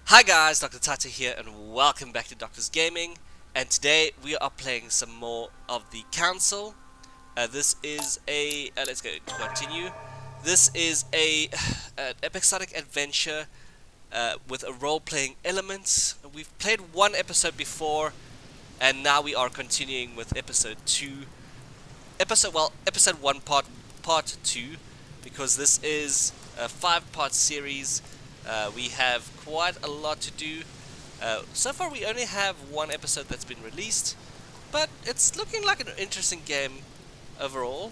Hi guys, Dr. Tata here and welcome back to Doctor's Gaming, and today we are playing some more of the Council. This is a, let's go to continue. This is an episodic adventure with a role-playing element. We've played one episode before and now we are continuing with episode 2. Episode 1 part 2, because this is a 5-part series. We have quite a lot to do. So far we only have one episode that's been released, but it's looking like an interesting game overall.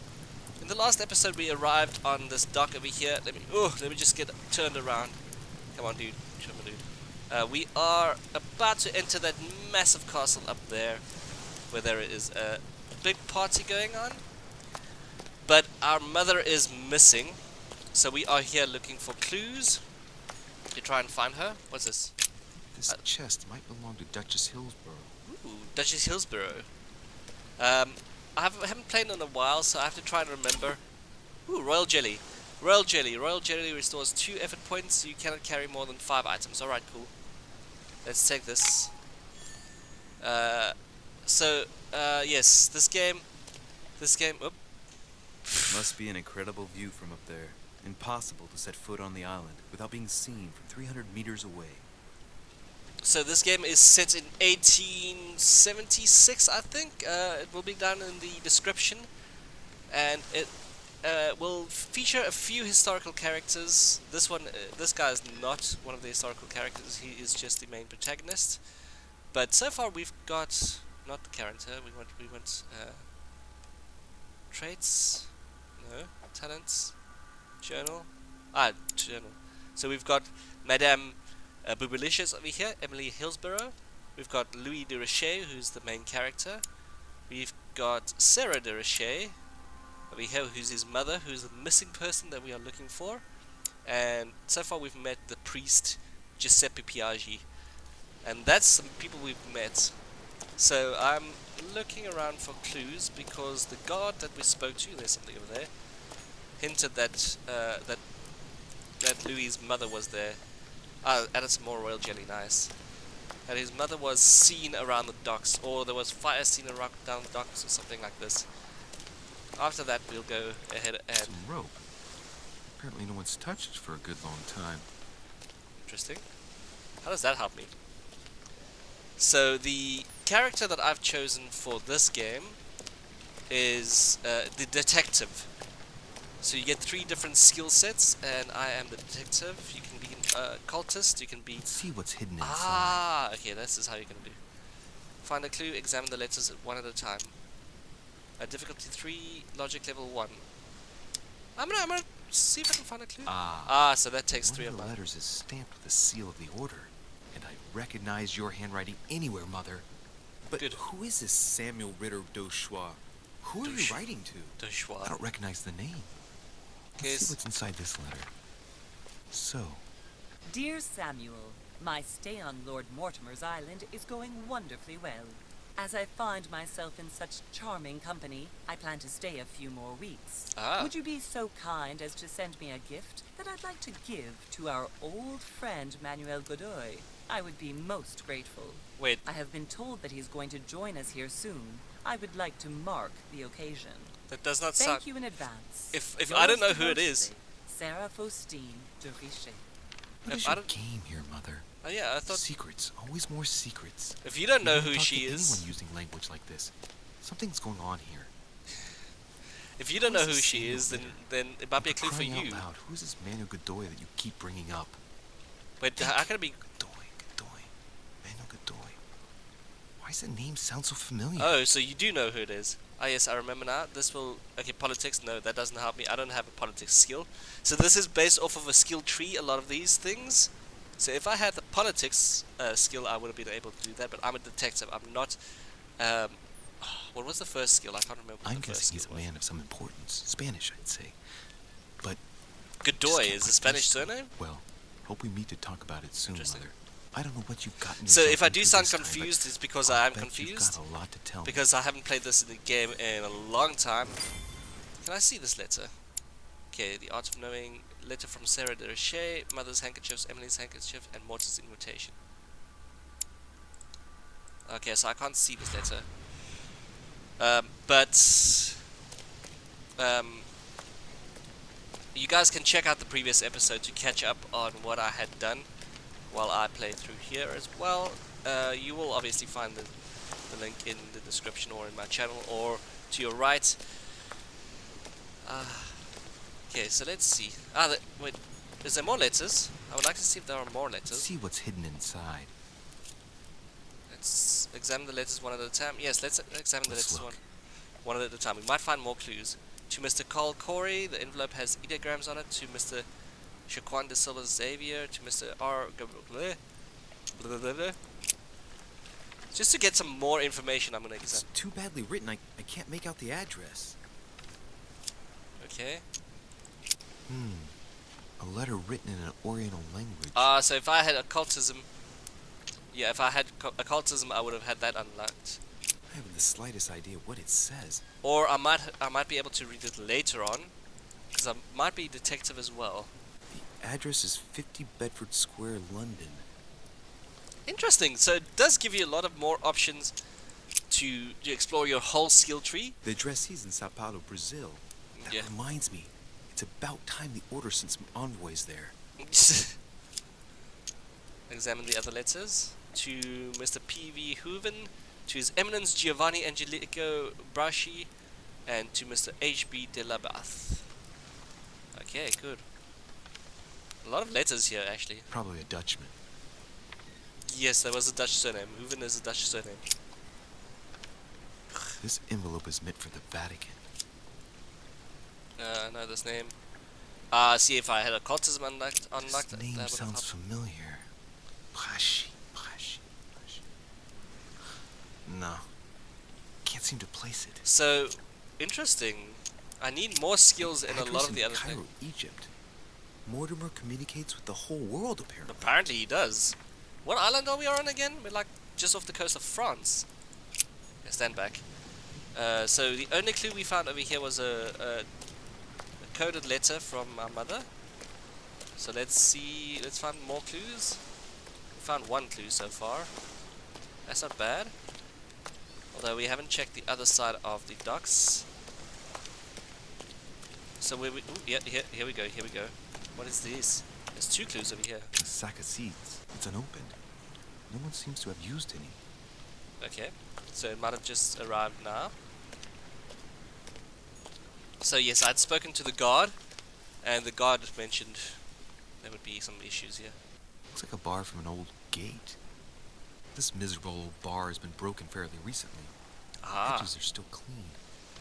In the last episode we arrived on this dock over here. Let me just get turned around. Come on, dude. We are about to enter that massive castle up there, where there is a big party going on. But our mother is missing, so we are here looking for clues to try and find her. What's this? This chest might belong to Duchess Hillsborough. Ooh, Duchess Hillsborough. I haven't played in a while, so I have to try and remember. Ooh, Royal Jelly. Royal Jelly. Royal Jelly restores 2 effort points. You cannot carry more than 5 items. Alright, cool. Let's take this. Yes, this game, oop. Must be an incredible view from up there. Impossible to set foot on the island without being seen from 300 meters away. So this game is set in 1876, I think. It will be down in the description, and it will feature a few historical characters. This guy is not one of the historical characters. He is just the main protagonist. But so far we've got not the character. We want traits. No, talents. Journal. Journal. So we've got Madame Boobalicious over here, Emily Hillsborough. We've got Louis de Richet, who's the main character. We've got Sarah de Richet over here, who's his mother, who's the missing person that we are looking for. And so far we've met the priest Giuseppe Piaggi. And that's some people we've met. So I'm looking around for clues, because the guard that we spoke to, there's something over there, hinted that that Louis' mother was there. Added some more royal jelly, nice. And his mother was seen around the docks, or there was fire seen around down the docks, or something like this. After that, we'll go ahead and some rope. Apparently, no one's touched it for a good long time. Interesting. How does that help me? So the character that I've chosen for this game is the detective. So you get 3 different skill sets, and I am the detective. You can be a cultist, you can be... Let's see what's hidden inside. Okay, this is how you're going to do. Find a clue, examine the letters one at a time. Difficulty 3, logic level 1. I'm gonna see if I can find a clue. So that takes 3 of One them. of the letters is stamped with the seal of the order, and I recognize your handwriting anywhere, Mother. But Good. who is this Samuel Ritter d'Auchois? Who are you writing to? I D'Auchois. don't recognize the name. Let's see what's inside this letter. So, Dear Samuel, my stay on Lord Mortimer's island is going wonderfully well. As I find myself in such charming company, I plan to stay a few more weeks. Would you be so kind as to send me a gift that I'd like to give to our old friend Manuel Godoy? I would be most grateful. Wait, I have been told that he's going to join us here soon. I would like to mark the occasion. that does not sound... Thank you in advance. If I don't know who it Yours is... Sarah Faustine de Richet. what is I your don't- game here, Mother? Oh yeah, I thought... Secrets. Always more secrets. If you don't know You who talk she to is... anyone using language like this. Something's going on here. If you don't know Who's who this she Samuel is, Ritter? then it might be a clue for Crying out you. loud, who's this Manuel Godoy that you keep bringing up? Wait, how can it be... Godoy. Manuel Godoy. Why does the name sound so familiar? Oh, so you do know who it is. Ah, yes, I remember now. This will... Okay, politics. No, that doesn't help me. I don't have a politics skill. So this is based off of a skill tree, a lot of these things. So if I had the politics skill, I would have been able to do that. But I'm a detective. I'm not... what was the first skill? I can't remember what I'm the first guessing he's skill a was. man of some importance. Spanish, I'd say. But Godoy just is can't a Spanish place them. surname? Well, hope we meet to talk about it soon, Interesting. Mother. I don't know what you've gotten So yourself if I into do sound this time, but confused, it's because I'll I am bet confused. You've got a lot to tell me. Because I haven't played this in the game in a long time. Can I see this letter? Okay, the art of knowing, letter from Sarah de Richet, mother's handkerchiefs, Emily's handkerchief, and Mortis' invitation. Okay, so I can't see this letter. But you guys can check out the previous episode to catch up on what I had done while I played through here as well. You will obviously find the link in the description or in my channel or to your right. Okay, so let's see. Wait, is there more letters? I would like to see if there are more letters. Let's see what's hidden inside. Let's examine the letters one at a time. Yes, let's examine the letters one at a time. We might find more clues. To Mr. Carl Corey, the envelope has ideograms on it. To Mr. Shaquan de Silva Xavier. To Mr. R. Just to get some more information, I'm going to examine. It's too badly written, I can't make out the address. Okay. A letter written in an Oriental language. So if I had occultism... Yeah, if I had occultism, I would have had that unlocked. I haven't the slightest idea what it says. Or I might be able to read it later on, because I might be detective as well. The address is 50 Bedford Square, London. Interesting. So it does give you a lot of more options to explore your whole skill tree. The address is in Sao Paulo, Brazil. That reminds me, it's about time the Order sent some envoys there. Examine the other letters. To Mr. P.V. Hooven, to His Eminence Giovanni Angelico Braschi, and to Mr. H.B. de la Bath. Okay, good. A lot of letters here, actually. Probably a Dutchman. Yes, there was a Dutch surname. Hooven is a Dutch surname. This envelope is meant for the Vatican. No, this name. See if I had occultism unlocked. This name sounds familiar. Braschi. No. Can't seem to place it. So, interesting. I need more skills in a lot of the other Cairo, things. Egypt. Mortimer communicates with the whole world, apparently. Apparently he does. What island are we on again? We're like just off the coast of France. Yeah, stand back. So the only clue we found over here was a coded letter from our mother. So let's see. Let's find more clues. We found one clue so far. That's not bad. Although we haven't checked the other side of the docks. So here we go. What is this? There's two clues over here. A sack of seeds. It's unopened. No one seems to have used any. Okay, so it might have just arrived now. So yes, I'd spoken to the guard, and the guard mentioned there would be some issues here. Looks like a bar from an old gate. This miserable old bar has been broken fairly recently. The edges are still clean.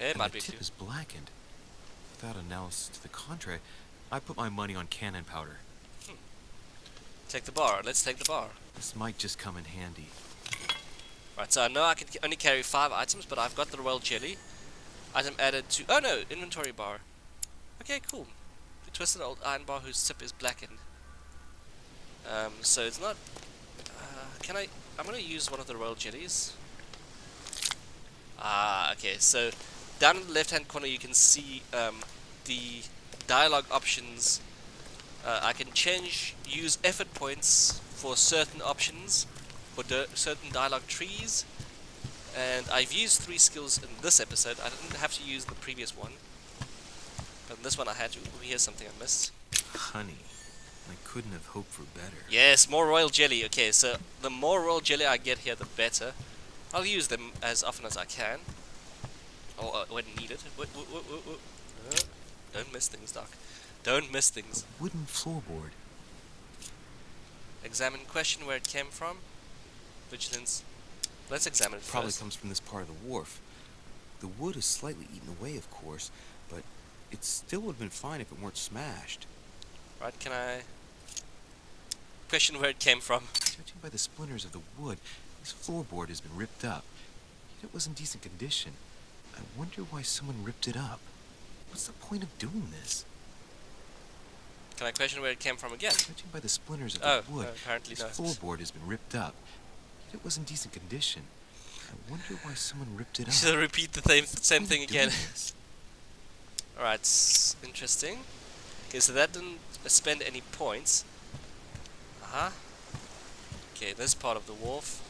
It might be the tip is blackened. Without analysis to the contrary, I put my money on cannon powder. Take the bar. Let's take the bar. This might just come in handy. Right, so I know I can only carry 5 items, but I've got the royal jelly. Item added to... Oh no, inventory bar. Okay, cool. The twisted old iron bar whose tip is blackened. So it's not... I'm gonna use one of the royal jellies. Okay, so down in the left hand corner you can see the dialogue options. I can use effort points for certain options, for certain dialogue trees, and I've used 3 skills in this episode. I didn't have to use the previous one, but in this one I had to. Ooh, here's something I missed. Honey, I couldn't have hoped for better. Yes, more royal jelly. Okay, so the more royal jelly I get here, the better. I'll use them as often as I can, or when needed. Don't miss things, Doc. Don't miss things. A wooden floorboard. Examine question where it came from. Vigilance. Let's examine it Probably first. comes from this part of the wharf. The wood is slightly eaten away, of course, but it still would have been fine if it weren't smashed. Right, can I... Question where it came from. Judging by the splinters of the wood, this floorboard has been ripped up. Yet it was in decent condition. I wonder why someone ripped it up. What's the point of doing this? Can I question where it came from again? Judging by the splinters of the wood, apparently this not. floorboard has been ripped up. Yet it was in decent condition. I wonder why someone ripped it up. Should I repeat the same thing again? Alright, interesting. Okay, so that didn't spend any points. Okay, this part of the wharf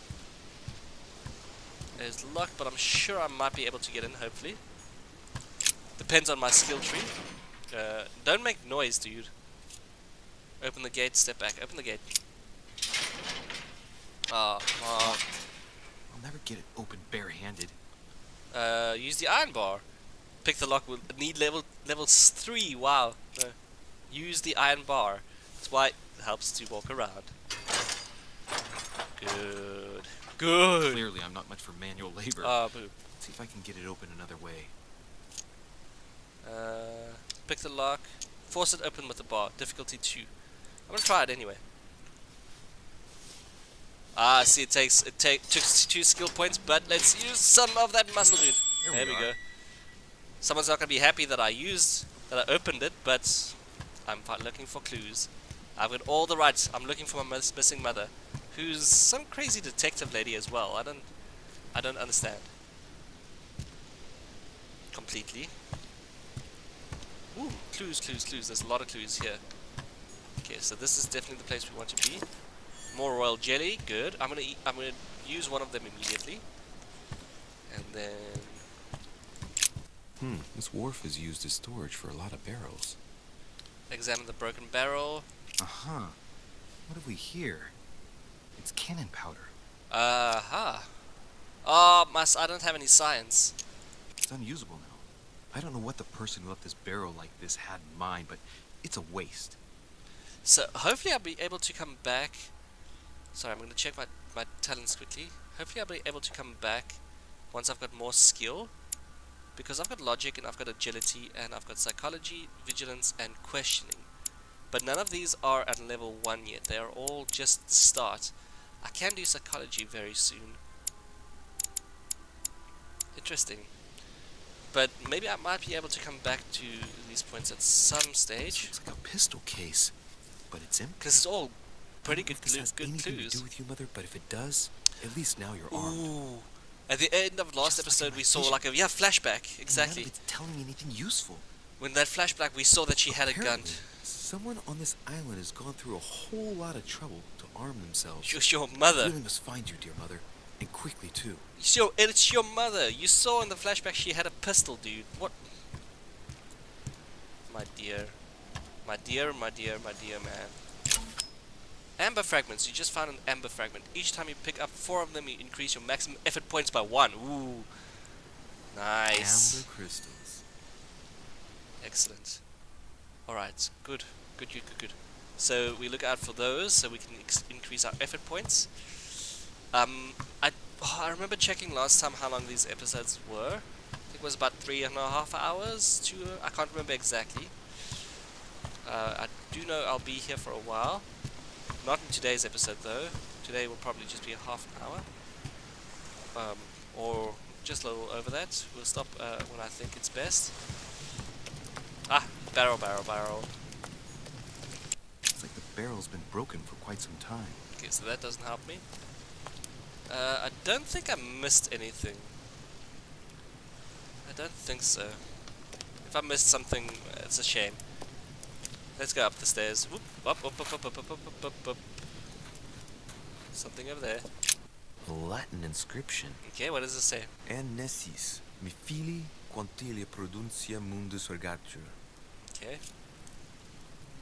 is locked, but I'm sure I might be able to get in, hopefully. Depends on my skill tree. Don't make noise, dude. Open the gate, step back. Open the gate. Oh, come on. I'll never get it open barehanded. Use the iron bar. Pick the lock. We'll need level 3. Wow. No. Use the iron bar. That's why it helps to walk around. Good. Good. Clearly, I'm not much for manual labor. Boo. Let's see if I can get it open another way. Pick the lock. Force it open with the bar. Difficulty 2. I'm gonna try it anyway. See, it took 2 skill points, but let's use some of that muscle, dude. There we go. Someone's not gonna be happy that I opened it, but I'm looking for clues. I've got all the rights. I'm looking for my missing mother, who's some crazy detective lady as well. I don't understand completely. Ooh, clues. There's a lot of clues here. Okay, so this is definitely the place we want to be. More royal jelly, good. I'm gonna use one of them immediately. And then This wharf is used as storage for a lot of barrels. examine the broken barrel. Uh-huh. What have we here? It's cannon powder. Oh, I don't have any science. It's unusable now. I don't know what the person who left this barrel like this had in mind, but it's a waste. So hopefully I'll be able to come back. Sorry, I'm going to check my talents quickly. Hopefully I'll be able to come back once I've got more skill. Because I've got logic and I've got agility and I've got psychology, vigilance and questioning. But none of these are at level 1 yet. They are all just the start. I can do psychology very soon. Interesting. But maybe I might be able to come back to these points at some stage. It's like a pistol case, but it's empty. Because it's all pretty I don't know good, if this has good anything clues. to do with you, Mother, but if it does, at least now you're armed. Ooh. At the end of last Just like episode in we my saw vision. like a flashback. Exactly. None of it's telling me anything useful. When that flashback we saw that she had a gun. Apparently, someone on this island has gone through a whole lot of trouble to arm themselves. It's your I mother. really must find you, dear Mother, and quickly too. It's your mother. You saw in the flashback she had a pistol, dude. What? My dear, man. Amber fragments. You just found an amber fragment. Each time you pick up 4 of them, you increase your maximum effort points by 1. Ooh. Nice. Amber crystals. Excellent. Alright, good. So we look out for those so we can increase our effort points. I remember checking last time how long these episodes were. I think it was about 3.5 hours. I can't remember exactly. I do know I'll be here for a while. Not in today's episode though. Today will probably just be a half an hour. Or just a little over that. We'll stop when I think it's best. Barrel. It's like the barrel's been broken for quite some time. Okay, so that doesn't help me. I don't think I missed anything. I don't think so. If I missed something, it's a shame. Let's go up the stairs. Whoop, up. Something over there. A Latin inscription. Okay, what does it say? En nessis, mi fili quantilia produncia mundus ergatur. Okay.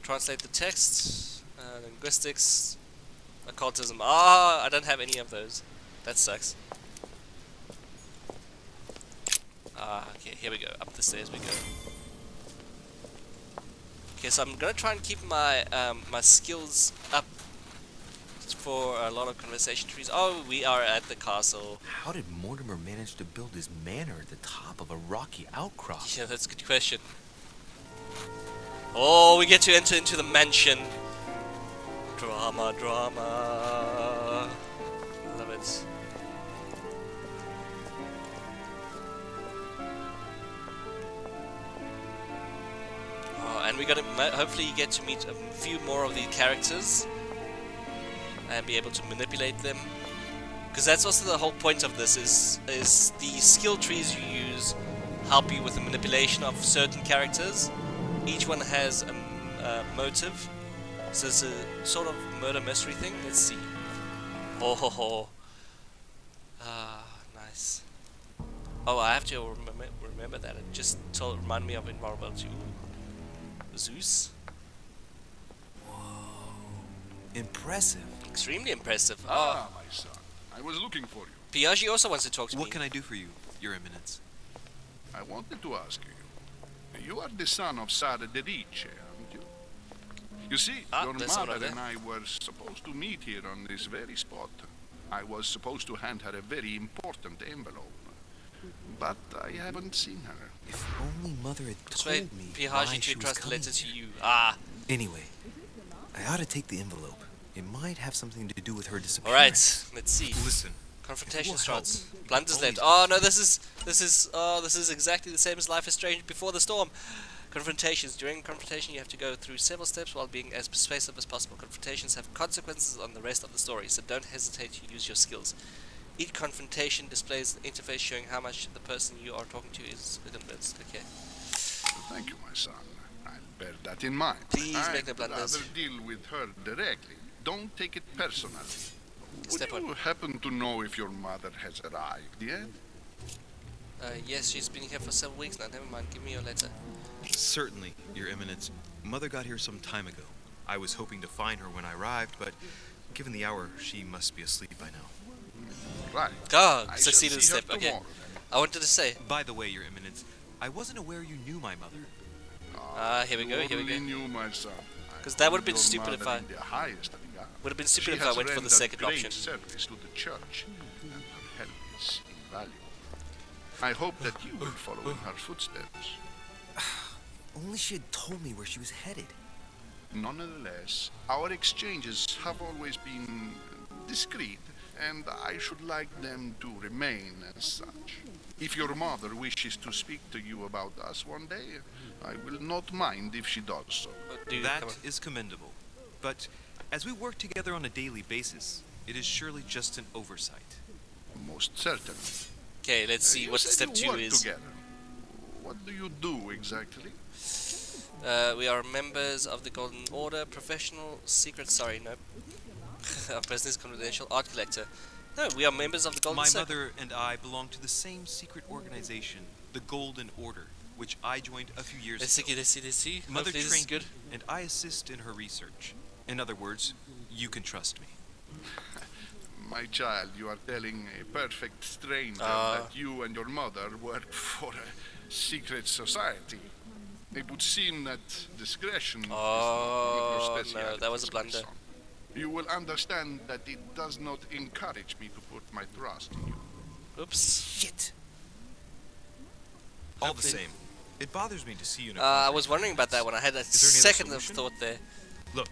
Translate the text. Linguistics. Occultism. I don't have any of those. That sucks. Okay, here we go. Up the stairs we go. Okay, so I'm gonna try and keep my my skills up for a lot of conversation trees. Oh, we are at the castle. How did Mortimer manage to build his manor at the top of a rocky outcrop? Yeah, that's a good question. Oh, we get to enter into the mansion. Drama. Love it. And we gotta hopefully get to meet a few more of the characters and be able to manipulate them, because that's also the whole point of this. Is the skill trees you use help you with the manipulation of certain characters. Each one has motive. So it's a sort of murder mystery thing. Let's see. Oh ho ho. Nice. Oh, I have to remember that. It just remind me of invulnerability. Ooh. Zeus. Whoa. Impressive. Extremely impressive. Ah, my son. I was looking for you. Piaggi also wants to talk to me. What can I do for you, Your Eminence? I wanted to ask you. You are the son of Sir de Richet, aren't you? You see, your there's someone mother over and I were supposed to meet here on this very spot. I was supposed to hand her a very important envelope. But I haven't seen her. If only Mother had Persuade told me why Piaggi she to was trust the coming letter to here. you. Ah. Anyway, I ought to take the envelope. It might have something to do with her disappearance. Alright, let's see. Listen. Confrontation will starts. help. Blunders left. Always Oh no, this is exactly the same as Life is Strange before the storm. Confrontations. During confrontation you have to go through several steps while being as persuasive as possible. Confrontations have consequences on the rest of the story, so don't hesitate to use your skills. Each confrontation displays an interface showing how much the person you are talking to is convinced. Okay. Thank you, my son. I'll bear that in mind. Please make no blunders. I'd rather deal with her directly. Don't take it personally. Step Would one. you happen to know if your mother has arrived yet? Yes, she's been here for several weeks now. Never mind, give me your letter. Certainly, Your Eminence. Mother got here some time ago. I was hoping to find her when I arrived, but given the hour, she must be asleep by now. Right. God, I succeeded shall the see step. her Okay. tomorrow, then. I wanted to say. By the way, Your Eminence, I wasn't aware you knew my mother. Here we go, You here we only go. knew, my son. 'Cause that I would've been hold your stupid if mother I- in the highest regard. Would have been stupid She if I has went for the rendered second great option. service to the church, and her help is invaluable. I hope that you will follow in her footsteps. Only she had told me where she was headed. Nonetheless, our exchanges have always been discreet, and I should like them to remain as such. If your mother wishes to speak to you about us one day, I will not mind if she does so. Dude, That come on. is commendable. But as we work together on a daily basis, it is surely just an oversight. Most certainly. Okay, let's see You what said step you 2 work is. Together. What do you do exactly? We are members of the Golden Order, professional, secret, sorry, no. Our business confidential art collector. No, we are members of the Golden My Circle. mother and I belong to the same secret organization, the Golden Order, which I joined a few years Let's ago. see, let's see. Mother Hopefully this is trained good. me, and I assist in her research. In other words, you can trust me. My child, you are telling a perfect stranger Ah. that you and your mother work for a secret society. It would seem that discretion is one of Oh, your no, specialities, that was a my blunder. son. You will understand that it does not encourage me to put my trust in you. Oops. Shit. All the Hopefully- same, it bothers me to see you in a I contract was wondering about that one. I had a Is there any other second of solution? thought there. Look,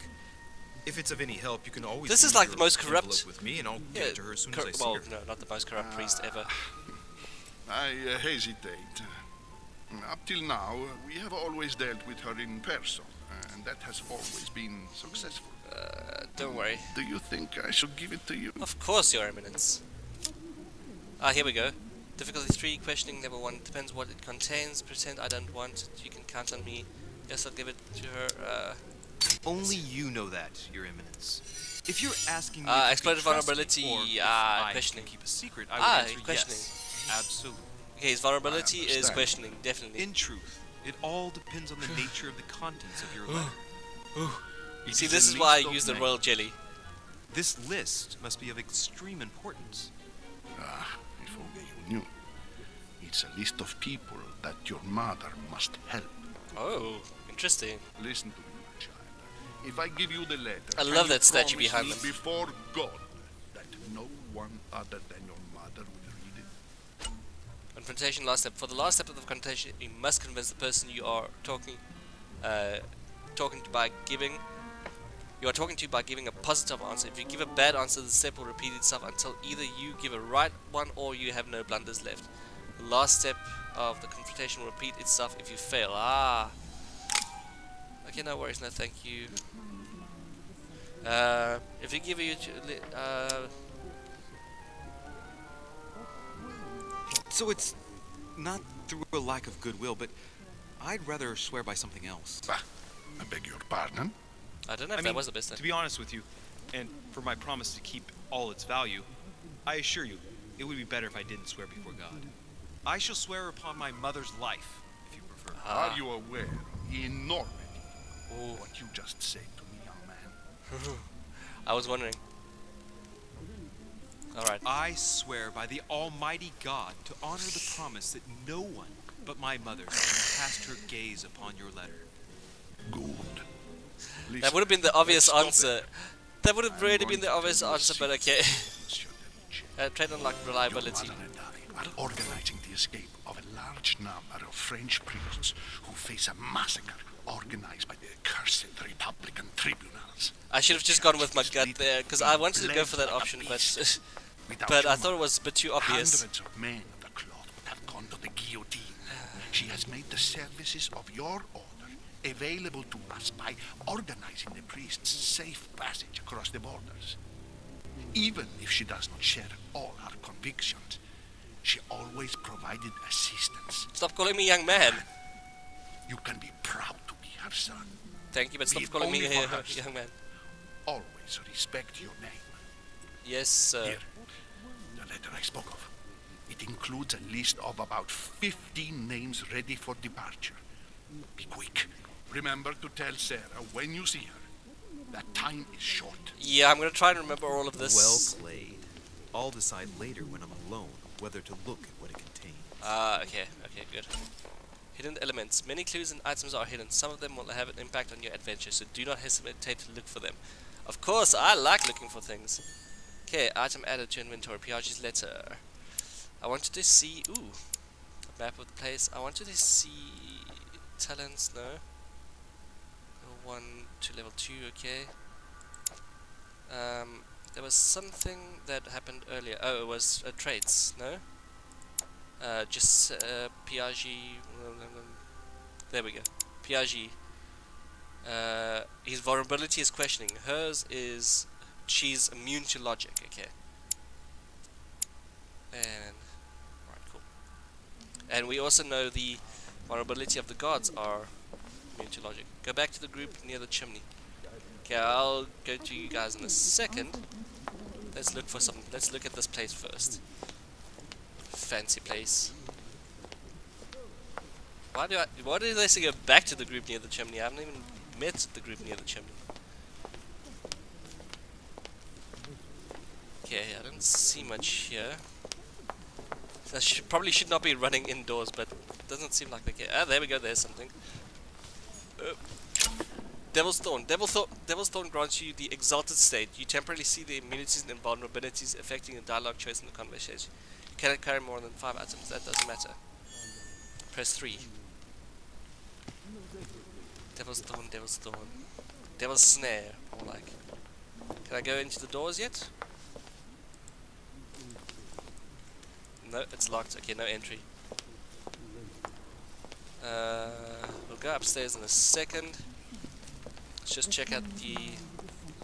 if it's of any help, you can always This is leave like your the most envelope corrupt- with me, and I'll Yeah, get it to her as soon as I see well, her. no, not the most corrupt priest ever. I hesitate. Up till now, we have always dealt with her in person, and that has always been successful. Don't worry. Do you think I should give it to you? Of course, Your Eminence. Here we go. Difficulty 3, questioning level 1. Depends what it contains. Pretend I don't want it. You can count on me. Yes, I'll give it to her. Only you know that, Your Eminence. If you're asking me if you can exploited trust me, vulnerability, or if questioning. I can keep a secret, I would answer questioning. yes. Absolutely. Okay, his vulnerability I is understand. questioning, definitely. In truth, it all depends on the nature of the contents of your letter. It See, is this a is why I list of use the names. royal jelly. This list must be of extreme importance. If only you knew. It's a list of people that your mother must help. Oh, interesting. Listen to me, my child. If I give you the letter, I can love you that statue promise behind me them. before God that no one other than your mother will read it? Confrontation last step. For the last step of the confrontation, you must convince the person you are talking to by giving a positive answer. If you give a bad answer, the step will repeat itself until either you give a right one or you have no blunders left. The last step of the confrontation will repeat itself if you fail. Okay, no worries, no thank you. If you give So it's not through a lack of goodwill, but I'd rather swear by something else. Bah, I beg your pardon? I don't know if that was the best To thing. be honest with you, and for my promise to keep all its value, I assure you, it would be better if I didn't swear before God. I shall swear upon my mother's life, if you prefer. Are you aware of the enormity Ooh. of what you just said to me, young man? I was wondering. Alright. I swear by the Almighty God to honor the promise that no one but my mother shall cast her gaze upon your letter. Good. That would have been the obvious let's stop answer. there. That would have I'm really going been the to obvious tell you a answer, but okay. Monsieur de Richet. Trade unlock Your reliability. mother and I are organizing the escape of a large number of French priests who face a massacre organized by the accursed Republican tribunals. I should have just gone with my gut there, because I wanted to go for that option, but but I thought it was a bit too obvious. Hundreds of men of the cloth would have gone to the guillotine. She has made the services of your order available to us by organizing the priests' safe passage across the borders. Even if she does not share all our convictions, she always provided assistance. Stop calling me young man. You can be proud to be her son. Thank you, but stop Be it calling me only for us. young man. Always respect your name. Yes, sir. Here, the letter I spoke of. It includes a list of about 15 names ready for departure. Be quick. Remember to tell Sarah when you see her that time is short. Yeah, I'm gonna try and remember all of this. Well played. I'll decide later when I'm alone whether to look at what it contains. Okay, good. Hidden elements. Many clues and items are hidden. Some of them will have an impact on your adventure, so do not hesitate to look for them. Of course, I like looking for things. Okay, item added to inventory. PRG's letter. I wanted to see... Ooh. A map of the place. I wanted to see... Talents, no. Level 1 to level 2, okay. There was something that happened earlier. Oh, it was traits, no? Just PRG. There we go. PRG. His vulnerability is questioning. Hers is she's immune to logic. Okay. And right, cool. And we also know the vulnerability of the gods are immune to logic. Go back to the group near the chimney. Okay, I'll go to you guys in a second. Let's look for something. Let's look at this place first. Fancy place. Why do they say go back to the group near the chimney? I haven't even met the group near the chimney. Okay, I don't see much here. So I probably should not be running indoors, but it doesn't seem like they care. Ah, there we go, there's something. Devil's Thorn. Devil's Thorn grants you the exalted state. You temporarily see the immunities and vulnerabilities affecting the dialogue choice in the conversation. You cannot carry more than 5 items. That doesn't matter. Press 3. Devil's Thorn, Devil's Thorn. Devil's Snare, more like. Can I go into the doors yet? No, it's locked. Okay, no entry. We'll go upstairs in a second. Let's just check out the...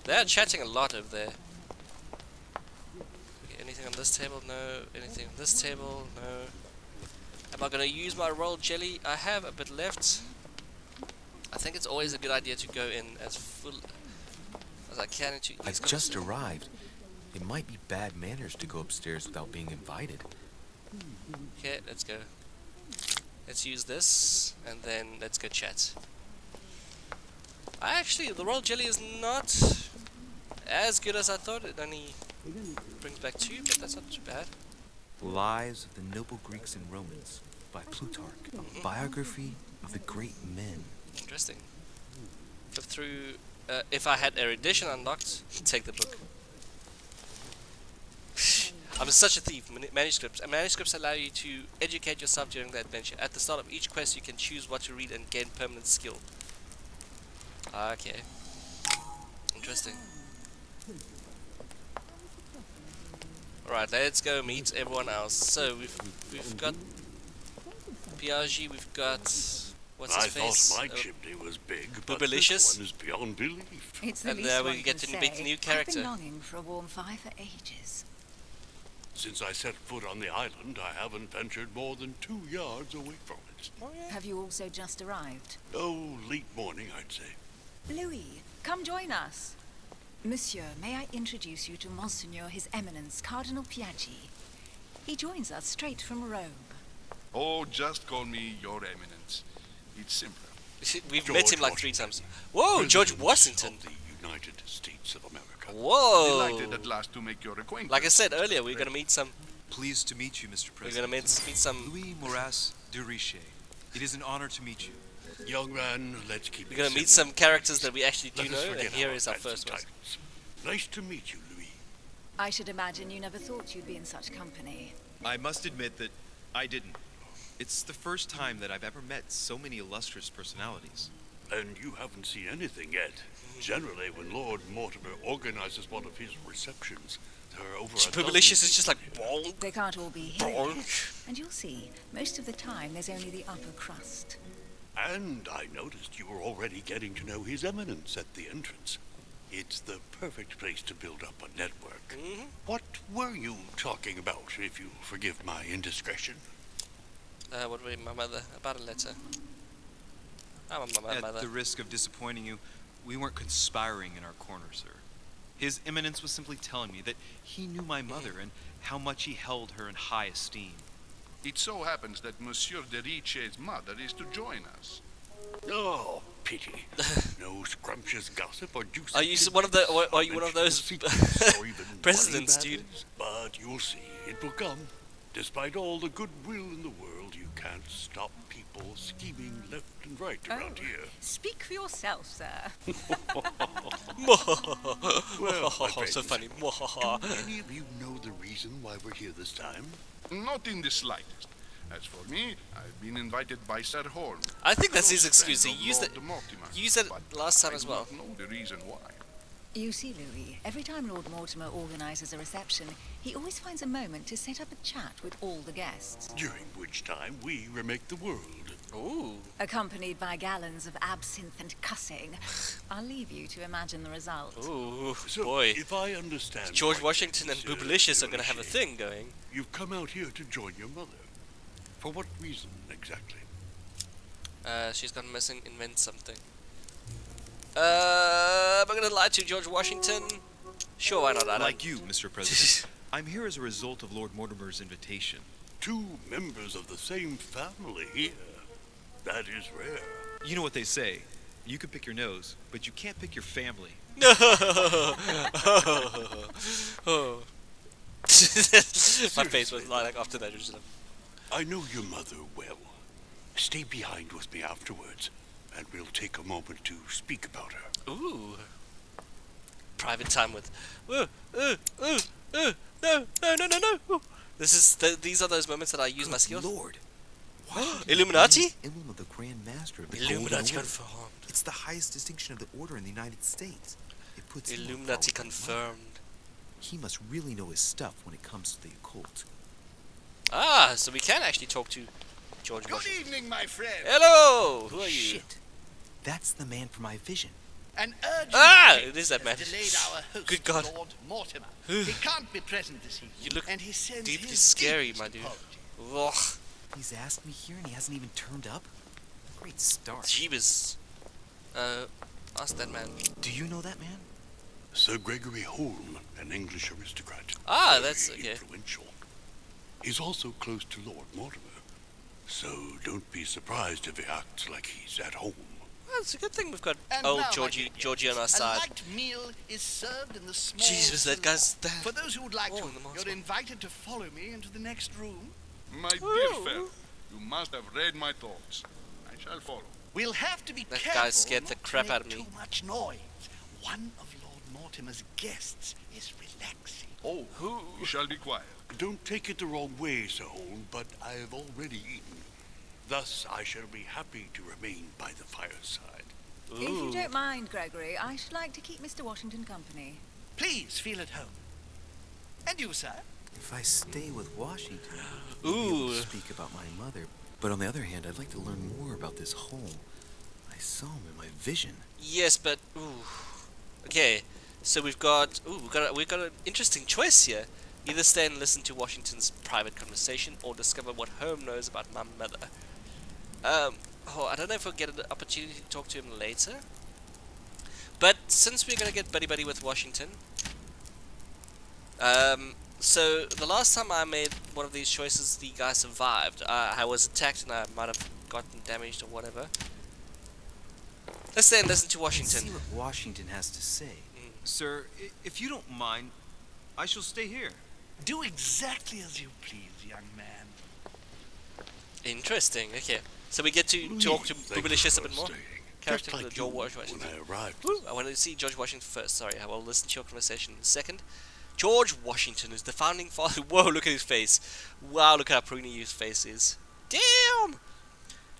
They're chatting a lot over there. Okay, anything on this table? No. Anything on this table? No. Am I going to use my rolled jelly? I have a bit left. I think it's always a good idea to go in as full as I can into these I've just arrived. It might be bad manners to go upstairs without being invited. Okay, let's go. Let's use this, and then let's go chat. Actually, the royal jelly is not as good as I thought. It only brings back 2, but that's not too bad. Lives of the Noble Greeks and Romans by Plutarch, a biography of the great men. Interesting. Flip through. If I had erudition unlocked, take the book. I'm such a thief. Manuscripts. Manuscripts allow you to educate yourself during the adventure. At the start of each quest, you can choose what to read and gain permanent skill. Okay. Interesting. Alright, let's go meet everyone else. So we've got PRG, we've got what's his face? I thought my chimney was big, but Boobalicious. this one is beyond belief. It's the And least there one we get can to meet say. a new I've character. been longing for a warm fire for ages. Since I set foot on the island, I haven't ventured more than 2 yards away from it. breakfast. Oh, yeah. Have you also just arrived? Oh, late morning, I'd say. Louis, come join us. Monsieur, may I introduce you to Monseigneur His Eminence, Cardinal Piaggi. He joins us straight from Rome. Oh, just call me Your Eminence. It's simpler. We've George met him like 3 Washington. times. Whoa, George President Washington. of the United States of America. Whoa. Delighted at last to make your acquaintance. Like I said earlier, we're gonna meet some. Pleased to meet you, Mr. We're gonna President. meet some. Louis de Richet. It is an honor to meet you. Young man, let's keep We're it gonna meet simple. some characters that we actually do Let us know, and forget here is our fancy first one. titles. Nice to meet you, Louis. I should imagine you never thought you'd be in such company. I must admit that I didn't. It's the first time that I've ever met so many illustrious personalities. And you haven't seen anything yet. Generally, when Lord Mortimer organizes one of his receptions, there are over a Publicious dozen is just like people. bonk, They can't all be here. bonk. And you'll see, most of the time there's only the upper crust. And I noticed you were already getting to know His Eminence at the entrance. It's the perfect place to build up a network. What were you talking about, if you forgive my indiscretion? What were my mother? About a letter. I'm my At mother. the risk of disappointing you, we weren't conspiring in our corner, sir. His Eminence was simply telling me that he knew my mother and how much he held her in high esteem. It so happens that Monsieur de Richet's mother is to join us. Oh, pity. No scrumptious gossip or juicy. Are you one of the? Or are you one of those secrets or even presidents, money dude? matters? But you'll see, it will come. Despite all the goodwill in the world, you can't stop people scheming left and right around here. Speak for yourself, sir. Well, my So friends, funny. do any of you know the reason why we're here this time? Not in the slightest. As for me, I've been invited by Sir Holm. I think that's close his excuse. friend He of used it. Lord Mortimer. Used it But last time I as do well. not know the reason why. You see, Louis, every time Lord Mortimer organizes a reception, he always finds a moment to set up a chat with all the guests, During which time we remake the world. Ooh. accompanied by gallons of absinthe and cussing. I'll leave you to imagine the result. Ooh. So, Boy. if I understand George right, Washington and Sir Boobalicious are gonna have a Richet, thing going. You've come out here to join your mother. For what reason, exactly? She's gonna invent something. Am I gonna lie to George Washington? Sure, why not? I Like you, Mr. President, I'm here as a result of Lord Mortimer's invitation. 2 members of the same family here. That is rare. You know what they say. You can pick your nose, but you can't pick your family. No. Oh. My face was like after that. Just like, I know your mother well. Stay behind with me afterwards, and we'll take a moment to speak about her. ooh. Private time with. No, no, no, no, no. Ooh. This is these are those moments that I use my Good skills. Lord. Washington Illuminati? is the emblem of the Grand Master of the Golden Illuminati Order. confirmed. It's the highest distinction of the order in the United States. It puts him on par Illuminati with my mother. confirmed. He must really know his stuff when it comes to the occult. Ah, so we can actually talk to George Good Washington. evening, my friend. Hello! Who are you? Shit. That's the man from my vision. An urgent Ah, case it is that man. has delayed our host, Good God. Lord Mortimer. He can't be present this evening. You look and he sends deeply his scary, deepest my dude. apology. Ugh, He's asked me here and he hasn't even turned up? Great start. Jeebus. Ask that man. Do you know that man? Sir Gregory Holm, an English aristocrat. Ah, Very that's okay. influential. He's also close to Lord Mortimer. So don't be surprised if he acts like he's at home. Well, it's a good thing we've got And old now, my Georgie, dear Georgie on our A side. light meal is served in the small Jesus, that salon. guy's there. For those who would like Oh, to, in the mask. you're invited to follow me into the next room. My dear Ooh. fellow, you must have read my thoughts. I shall follow. We'll have to be That careful guy scared the not to crap make out of me. too much noise. One of Lord Mortimer's guests is relaxing. Oh, Who? you shall be quiet. Don't take it the wrong way, Sir Holm, but I've already eaten. Thus, I shall be happy to remain by the fireside. If you Ooh. don't mind, Gregory, I should like to keep Mr. Washington company. Please feel at home. And you, sir? If I stay with Washington, I'll be able Ooh. to speak about my mother. But on the other hand, I'd like to learn more about this Holm. I saw him in my vision. Yes, but ooh. Okay, so we've got an interesting choice here. Either stay and listen to Washington's private conversation, or discover what Holm knows about my mother. I don't know if we'll get an opportunity to talk to him later. But since we're gonna get buddy with Washington, so the last time I made one of these choices, the guy survived. I was attacked and I might have gotten damaged or whatever. Let's stay and listen to Washington. Let's see what Washington has to say. Sir, if you don't mind, I shall stay here. Do exactly as you please, young man. Interesting. Okay, so we get to talk to Publicius a bit more. Character Just of like George you Washington. when I arrived. Woo, I want to see George Washington first. Sorry, I will listen to your conversation in a second. George Washington is the founding father. Whoa, look at his face. Wow, look how pruny his face is. Damn!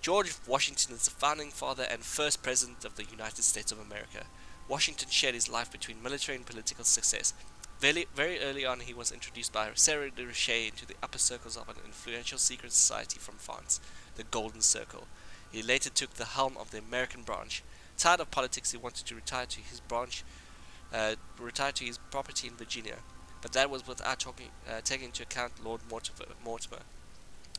George Washington is the founding father and first president of the United States of America. Washington shared his life between military and political success. Very early on, he was introduced by Louis de Richet into the upper circles of an influential secret society from France, the Golden Circle. He later took the helm of the American branch. Tired of politics, he wanted to retire to his property in Virginia, but that was without taking into account Lord Mortimer,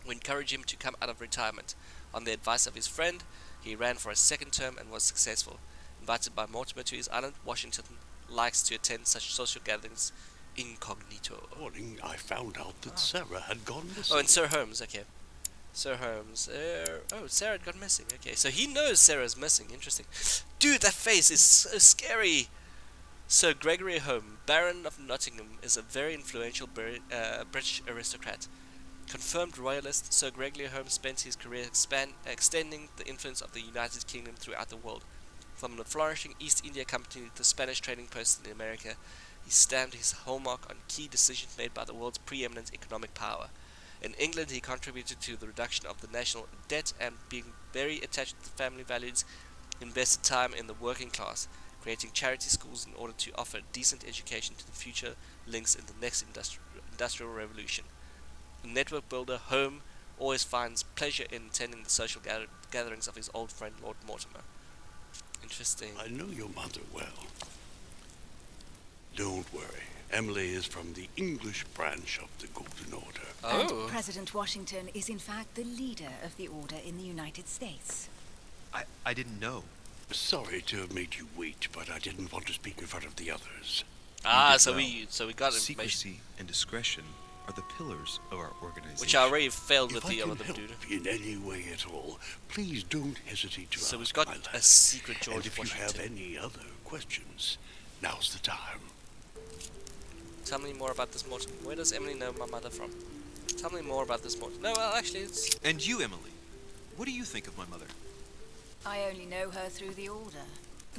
who encouraged him to come out of retirement. On the advice of his friend, he ran for a second term and was successful. Invited by Mortimer to his island, Washington likes to attend such social gatherings incognito. Morning, I found out that Sarah had gone missing. Oh, and Sir Holmes, okay. Sir Holmes. Sarah had gone missing. Okay, so he knows Sarah's missing. Interesting. Dude, that face is so scary. Sir Gregory Holmes, Baron of Nottingham, is a very influential British aristocrat. Confirmed royalist, Sir Gregory Holmes spent his career extending the influence of the United Kingdom throughout the world. From the flourishing East India Company to the Spanish trading posts in America, he stamped his hallmark on key decisions made by the world's preeminent economic power. In England, he contributed to the reduction of the national debt and, being very attached to the family values, invested time in the working class, creating charity schools in order to offer decent education to the future links in the next industrial revolution. A network builder, Holmes always finds pleasure in attending the social gatherings of his old friend Lord Mortimer. Interesting. I know your mother well. Don't worry. Emily is from the English branch of the Golden Order. Oh. And President Washington is in fact the leader of the order in the United States. I didn't know. Sorry to have made you wait, but I didn't want to speak in front of the others. So we got information. Secrecy and discretion are the pillars of our organization. Which I already failed with If I the can other help dude. in any way at all, please don't hesitate to So ask, we've got my a lad. secret And George if you Washington. have any other questions, now's the time. Tell me more about this Mortimer. Where does Emily know my mother from? Tell me more about this Mortimer. No, well, actually, it's... And you, Emily, what do you think of my mother? I only know her through the order.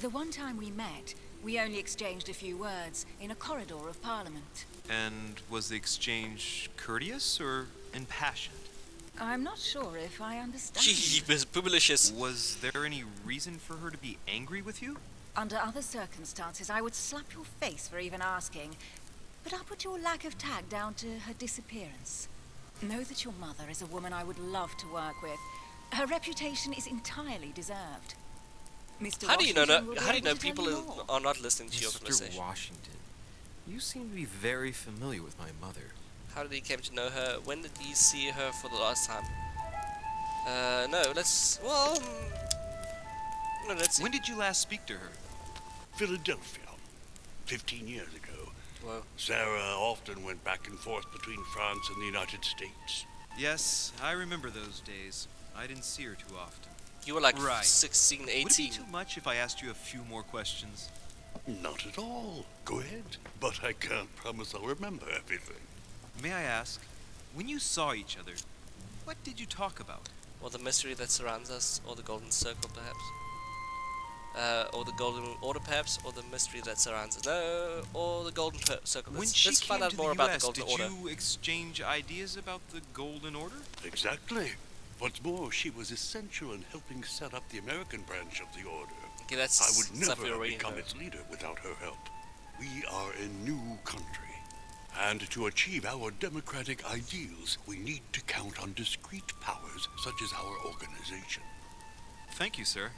The one time we met, we only exchanged a few words in a corridor of Parliament. And was the exchange courteous or impassioned? I'm not sure if I understand. Gee, Publicius. Was there any reason for her to be angry with you? Under other circumstances, I would slap your face for even asking. But I'll put your lack of tact down to her disappearance. Know that your mother is a woman I would love to work with. Her reputation is entirely deserved. Mr. How do you know? Washington will be How do you able know to tell people you more. are not listening to your Mr. conversation? Washington, you seem to be very familiar with my mother. How did he came to know her? When did he see her for the last time? No, let's... Well... No, let's see. When did you last speak to her? Philadelphia, 15 years ago. Well, Sarah often went back and forth between France and the United States. Yes, I remember those days. I didn't see her too often. you were like Right. 16, 18. Would it be too much if I asked you a few more questions? Not at all. Go ahead. But I can't promise I'll remember everything. May I ask, when you saw each other, what did you talk about? Or the mystery that surrounds us, or the Golden Circle, perhaps. Or the Golden Order, perhaps, or the mystery that surrounds us. No, or the Golden Circle. When Let's she find came out to more the about US, the Golden did Order. you exchange ideas about the Golden Order? Exactly. What's more, she was essential in helping set up the American branch of the Order. Okay, that's I would stuff we never already become know. its leader without her help. We are a new country. And to achieve our democratic ideals, we need to count on discrete powers such as our organization. Thank you, sir.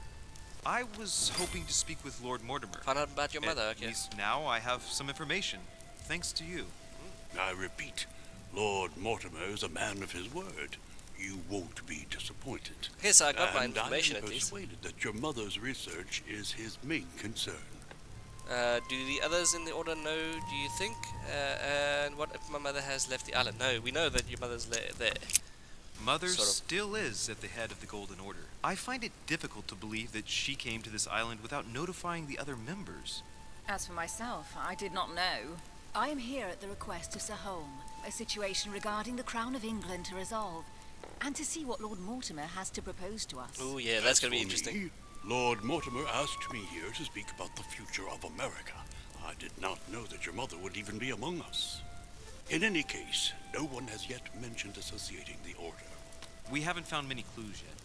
I was hoping to speak with Lord Mortimer. Find out about your mother, At okay. least now I have some information, thanks to you. I repeat, Lord Mortimer is a man of his word. You won't be disappointed. Okay, so I got my And information I am at least. persuaded that your mother's research is his main concern. Do the others in the order know, do you think? And what if my mother has left the island? No, we know that your mother's there. Mother Sort of. still is at the head of the Golden Order. I find it difficult to believe that she came to this island without notifying the other members. As for myself, I did not know. I am here at the request of Sir Holm, a situation regarding the Crown of England to resolve, and to see what Lord Mortimer has to propose to us. Oh yeah, that's As gonna be for interesting. me, Lord Mortimer asked me here to speak about the future of America. I did not know that your mother would even be among us. In any case, no one has yet mentioned associating the order. We haven't found many clues yet.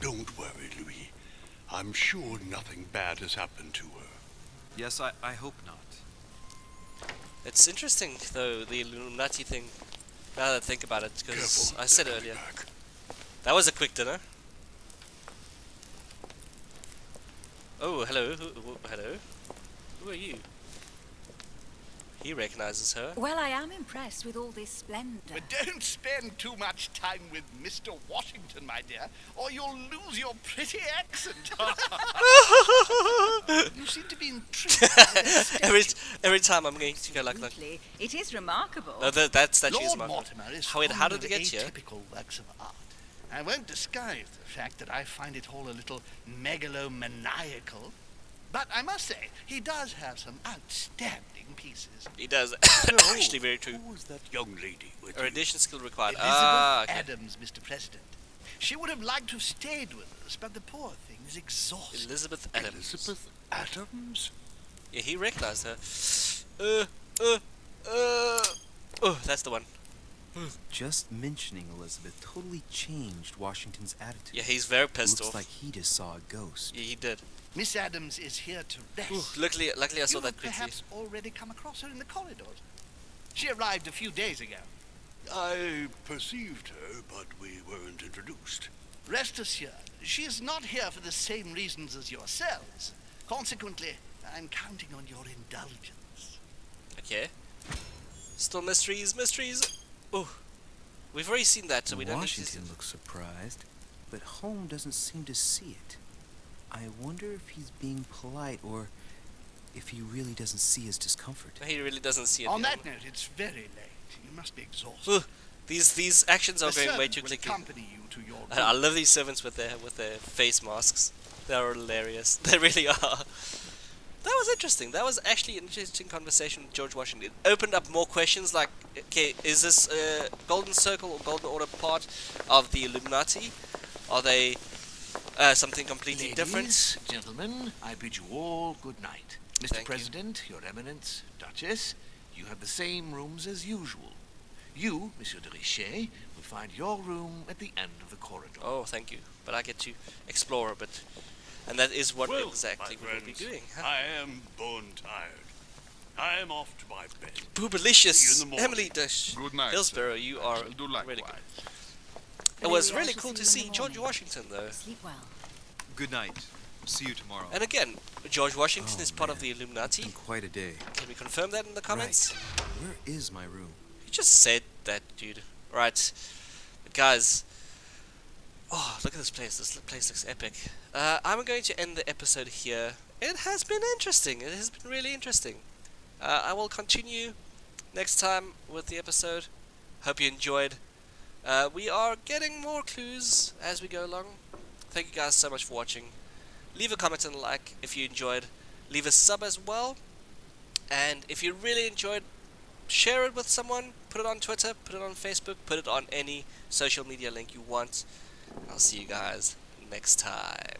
Don't worry, Louis. I'm sure nothing bad has happened to her. Yes, I hope not. It's interesting though, the Illuminati thing. Now that I think about it, because Careful, I said they're coming earlier, back. that was a quick dinner. Oh, hello. Hello. Who are you? He recognizes her. Well, I am impressed with all this splendor. But don't spend too much time with Mr. Washington, my dear, or you'll lose your pretty accent. You seem to be intrigued. every time I'm going to go like that. Absolutely. It is remarkable. No, that statue is Lord my Mortimer is How fond did of it get here? atypical works of art. I won't disguise the fact that I find it all a little megalomaniacal. But I must say, he does have some outstanding pieces. He does. So, Actually, very true. Who was that young lady with you? Erudition skill required. Elizabeth Okay. Adams, Mr. President. She would have liked to have stayed with us, but the poor thing is exhausted. Elizabeth Adams. Elizabeth Adams? Yeah, he recognized her. Oh, that's the one. Just mentioning Elizabeth totally changed Washington's attitude. Yeah, he's very pissed Looks off. like he just saw a ghost. Yeah, he did. Miss Adams is here to rest. Ooh, luckily I saw You that have quickly. perhaps already come across her in the corridors. She arrived a few days ago. I perceived her, but we weren't introduced. Rest assured, she is not here for the same reasons as yourselves. Consequently, I'm counting on your indulgence. Okay. Still mysteries. Oh, we've already seen that, so we don't need to. Washington looks surprised, but Holm doesn't seem to see it. I wonder if he's being polite or if he really doesn't see his discomfort. He really doesn't see it. On yeah. that note, it's very late. You must be exhausted. Ugh, these actions are The going way servant too will quickly. accompany you to your I room. love these servants with their face masks. They're hilarious. They really are. That was interesting. That was actually an interesting conversation with George Washington. It opened up more questions like, okay, is this Golden Circle or Golden Order part of the Illuminati? Are they something completely different? Ladies, gentlemen, I bid you all good night. Mr. Thank you. President, Your Eminence, Duchess, you have the same rooms as usual. You, Monsieur de Richet, will find your room at the end of the corridor. Oh, thank you. But I get to explore a bit. And that is what Well, exactly my we will be friends, doing. Huh? I am bone tired. I am off to my bed. See you Boobalicious! in the morning. Emily Dash Good night, Hillsborough, sir. you I are shall do really likewise. good. It was Maybe I really shall cool to see you see in the George morning. Washington, though. Sleep well. Good night. See you tomorrow. And again, George Washington Oh, is part of man. the Illuminati. It's been quite a day. Can we confirm that in the comments? Right. Where is my room? You just said that, dude. Right. But guys. Oh, look at this place. This place looks epic. I'm going to end the episode here. It has been interesting. It has been really interesting. I will continue next time with the episode. Hope you enjoyed. We are getting more clues as we go along. Thank you guys so much for watching. Leave a comment and a like if you enjoyed. Leave a sub as well. And if you really enjoyed, share it with someone. Put it on Twitter, put it on Facebook, put it on any social media link you want. I'll see you guys next time.